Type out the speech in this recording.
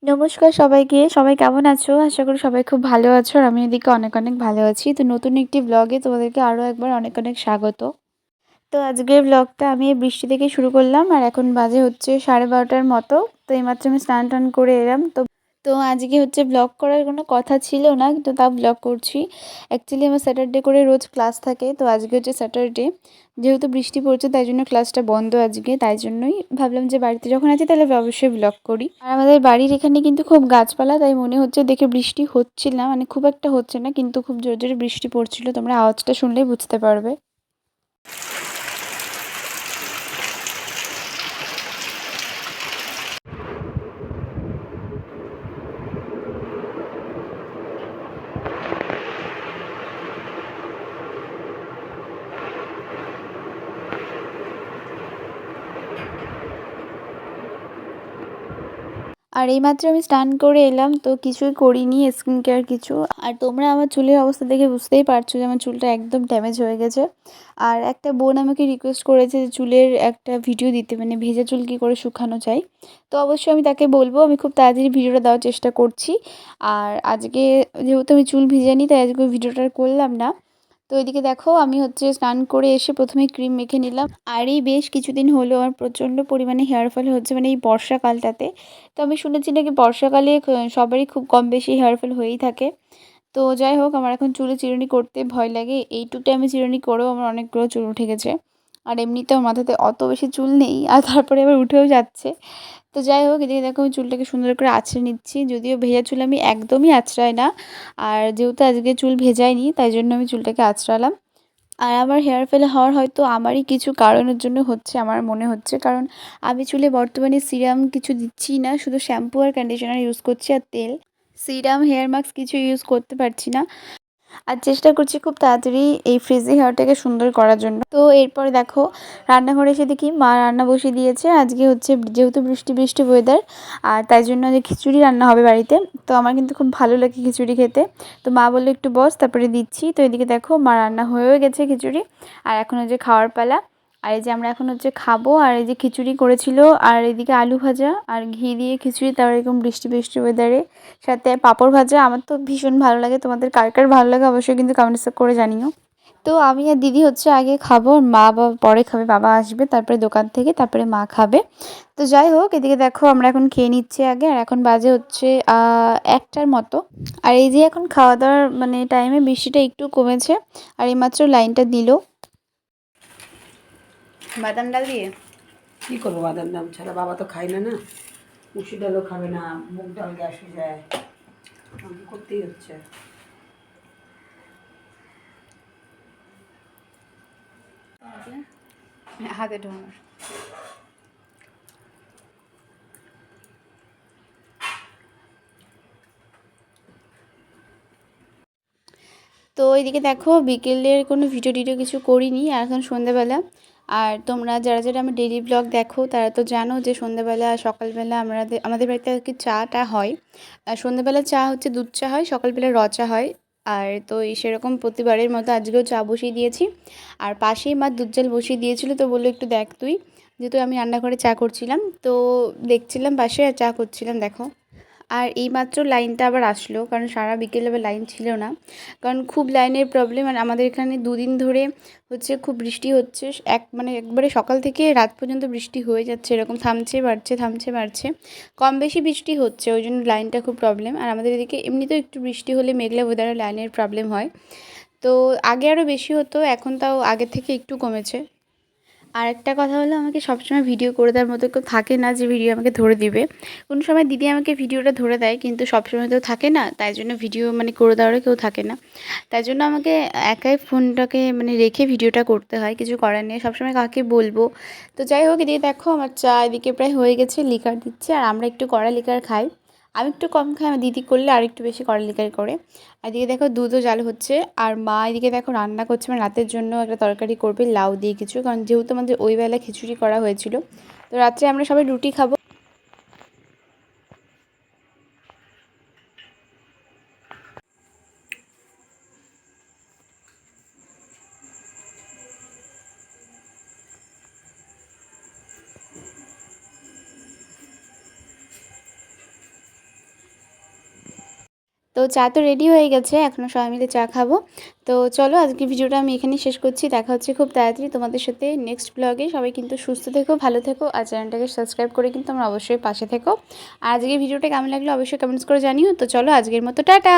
নমস্কার সবাইকে। সবাই কেমন আছো? আশা করি সবাই খুব ভালো আছো। আর আমি এদিকে অনেক, অনেক ভালো আছি। তো নতুন একটি ব্লগে তোমাদেরকে আরো একবার অনেক, অনেক স্বাগত। তো আজকের ব্লগটা আমি বৃষ্টি থেকে শুরু করলাম। আর এখন বাজে হচ্ছে 12:30টার মতো। তো এইমাত্র আমি স্নান-টান করে এলাম। তো আজকে হচ্ছে ব্লগ করার কোনো কথা ছিল না, কিন্তু তাও ব্লগ করছি। অ্যাকচুয়ালি আমার স্যাটারডে করে রোজ ক্লাস থাকে। তো আজকে হচ্ছে স্যাটারডে। যেহেতু বৃষ্টি পড়ছে তাই জন্য ক্লাসটা বন্ধ আজকে। তাই জন্যই ভাবলাম যে বাড়িতে যখন আছি তাহলে অবশ্যই ব্লগ করি। আর আমাদের বাড়ির এখানে কিন্তু খুব গাছপালা, তাই মনে হচ্ছে দেখে বৃষ্টি হচ্ছিল না, মানে খুব একটা হচ্ছে না, কিন্তু খুব জোরে জোরে বৃষ্টি পড়ছিল। তোমরা আওয়াজটা শুনলেই বুঝতে পারবে। আর এইমাত্র আমি স্নান করে এলাম, তো কিছুই করিনি স্কিন কেয়ার কিছু। আর তোমরা আমার চুলের অবস্থা দেখে বুঝতেই পারছো যে আমার চুলটা একদম ড্যামেজ হয়ে গেছে। আর একটা বোন আমাকে রিকোয়েস্ট করেছে যে চুলের একটা ভিডিও দিতে, মানে ভেজা চুল কী করে শুকানো যায়। তো অবশ্যই আমি তাকে বলবো, আমি খুব তাড়াতাড়ি ভিডিওটা দেওয়ার চেষ্টা করছি। আর আজকে যেহেতু আমি চুল ভিজাইনি তাই আজকে ভিডিওটা করলাম না। তো এদিকে দেখো আমি হচ্ছে স্নান করে এসে প্রথমে ক্রিম মেখে নিলাম। আর এই বেশ কিছুদিন হলো আমার প্রচণ্ড পরিমাণে হেয়ার ফল হচ্ছে, মানে এই বর্ষাকালটাতে। তো আমি শুনেছি নাকি বর্ষাকালে সবারই খুব কম বেশি হেয়ার ফল হয়েই থাকে। তো যাই হোক, আমার এখন চুলে চিরুনি করতে ভয় লাগে। এইটুকু আমি চিরুনি করেও আমার অনেকগুলো চুল উঠে গেছে। আর এমনিতেও মাথাতে অত বেশি চুল নেই, আর তারপরে আবার উঠেও যাচ্ছে। তো যাই হোক, এদিকে দেখো আমি চুলটাকে সুন্দর করে আঁচড়ে নিচ্ছি। যদিও ভেজা চুল আমি একদমই আঁচড়াই না। আর যেহেতু আজকে চুল ভেজাইনি তাই জন্য আমি চুলটাকে আঁচড়ালাম। আর আমার হেয়ার ফেল হওয়ার হয়তো আমারই কিছু কারণের জন্য হচ্ছে আমার মনে হচ্ছে, কারণ আমি চুলে বর্তমানে সিরাম কিছু দিচ্ছি না, শুধু শ্যাম্পু আর কন্ডিশনার ইউজ করছি আর তেল। সিরাম, হেয়ার মাস্ক কিছু ইউজ করতে পারছি না। আর চেষ্টা করছি খুব তাড়াতাড়ি এই ফ্রিজি হেয়ারটাকে সুন্দর করার জন্য। তো এরপরে দেখো রান্নাঘরে এসে দেখি মা রান্না বসিয়ে দিয়েছে। আজকে হচ্ছে যেহেতু বৃষ্টি বৃষ্টি ওয়েদার, আর তাই জন্য যে খিচুড়ি রান্না হবে বাড়িতে। তো আমার কিন্তু খুব ভালো লাগে খিচুড়ি খেতে। তো মা বললো একটু বস, তারপরে দিচ্ছি। তো এদিকে দেখো মা রান্না হয়েও গেছে খিচুড়ি। আর এখন হচ্ছে খাওয়ার পালা। আর এই যে আমরা এখন হচ্ছে খাবো। আর এই যে খিচুড়ি করেছিল, আর এদিকে আলু ভাজা আর ঘি দিয়ে খিচুড়ি, তাও এরকম বৃষ্টি বৃষ্টি ওয়েদারে, সাথে পাঁপড় ভাজা। আমার তো ভীষণ ভালো লাগে, তোমাদের কার কার ভালো লাগে অবশ্যই কিন্তু কমেন্টস করে জানিও। তো আমি আর দিদি হচ্ছে আগে খাবো, মা বা পরে খাবে, বাবা আসবে তারপরে দোকান থেকে, তারপরে মা খাবে। তো যাই হোক, এদিকে দেখো আমরা এখন খেয়ে নিচ্ছি আগে। আর এখন বাজে হচ্ছে 1টার মতো। আর এই যে এখন খাওয়া দাওয়ার মানে টাইমে বৃষ্টিটা একটু কমেছে। আর এইমাত্র লাইনটা দিল। বাদাম ডাল দিয়ে কী করবো বাদাম ডাল ছাড়া? বাবা তো খায় না, না মুসুর ডালও খাবে না, মুগ ডাল গ্যাস হয়ে যায়, আমাকে করতেই হচ্ছে। হাতে ঢোকানোর। তো এইদিকে দেখো বিকেলের কোনো ভিডিও টিডিও কিছু করিনি, আর এখন সন্ধ্যাবেলা। আর তোমরা যারা যারা আমার ডেইলি ব্লগ দেখো তারা তো জানো যে সন্ধ্যাবেলা সকালবেলা আমাদের বাড়িতে আর কি চাটা হয়। আর সন্ধ্যাবেলা চা হচ্ছে দুধ চা হয়, সকালবেলা র চা হয়। আর তো এই সেরকম প্রতিবারের মতো আজকেও চা বসিয়ে দিয়েছি। আর পাশেই মা দুধ জাল বসিয়ে দিয়েছিল, তো বললো একটু দেখ তুই, যেহেতু আমি রান্নাঘরে চা করছিলাম তো দেখছিলাম পাশে আর চা করছিলাম দেখো। আর এইমাত্র লাইনটা আবার আসলো, কারণ সারা বিকেল আবার লাইন ছিল না, কারণ খুব লাইনের প্রবলেম। আর আমাদের এখানে দুদিন ধরে হচ্ছে খুব বৃষ্টি হচ্ছে, মানে একবারে সকাল থেকে রাত পর্যন্ত বৃষ্টি হয়ে যাচ্ছে, এরকম থামছে বাড়ছে থামছে বাড়ছে, কম বেশি বৃষ্টি হচ্ছে, ওই জন্য লাইনটা খুব প্রবলেম। আর আমাদের এদিকে এমনিতেও একটু বৃষ্টি হলে মেঘলা ওয়েদারে লাইনের প্রবলেম হয়। তো আগে আরও বেশি হতো, এখন তাও আগের থেকে একটু কমেছে। আর একটা কথা হলো, আমাকে সবসময় ভিডিও করে দেওয়ার মতো কেউ থাকে না যে ভিডিও আমাকে ধরে দিবে। কোনো সময় দিদি আমাকে ভিডিওটা ধরে দেয়, কিন্তু সবসময় তো থাকে না, তাই জন্য ভিডিও মানে করে দেওয়ারও কেউ থাকে না। তাই জন্য আমাকে একাই ফোনটাকে মানে রেখে ভিডিওটা করতে হয়, কিছু করার নেই, সবসময় কাকে বলবো। তো যাই হোক, এদিকে দেখো আমার চা এদিকে প্রায় হয়ে গেছে, লিকার দিচ্ছে। আর আমরা একটু কড়া লিকার খাই, আমি একটু কম খাই, আমার দিদি করলে আর একটু বেশি কড়া লিকার করে। আর এদিকে দেখো দুধও জাল হচ্ছে। আর মা এদিকে দেখো রান্না করছে, মানে রাতের জন্য একটা তরকারি করবে লাউ দিয়ে কিছু, কারণ যেহেতু আমাদের ওই বেলা খিচুড়ি করা হয়েছিল, তো রাত্রে আমরা সবাই রুটি খাবো। তো চা তো রেডি হয়ে গেছে, এখনও সবাই মিলে চা খাবো। তো চলো আজকের ভিডিওটা আমি এখানেই শেষ করছি। দেখা হচ্ছে খুব তাড়াতাড়ি তোমাদের সাথে নেক্সট ব্লগে। সবাই কিন্তু সুস্থ থেকো, ভালো থেকো, আর চ্যানেলটাকে সাবস্ক্রাইব করে কিন্তু আমার অবশ্যই পাশে থেকো। আর আজকের ভিডিওটা কেমন লাগলো অবশ্যই কমেন্টস করে জানিও। তো চলো আজকের মতো টাটা।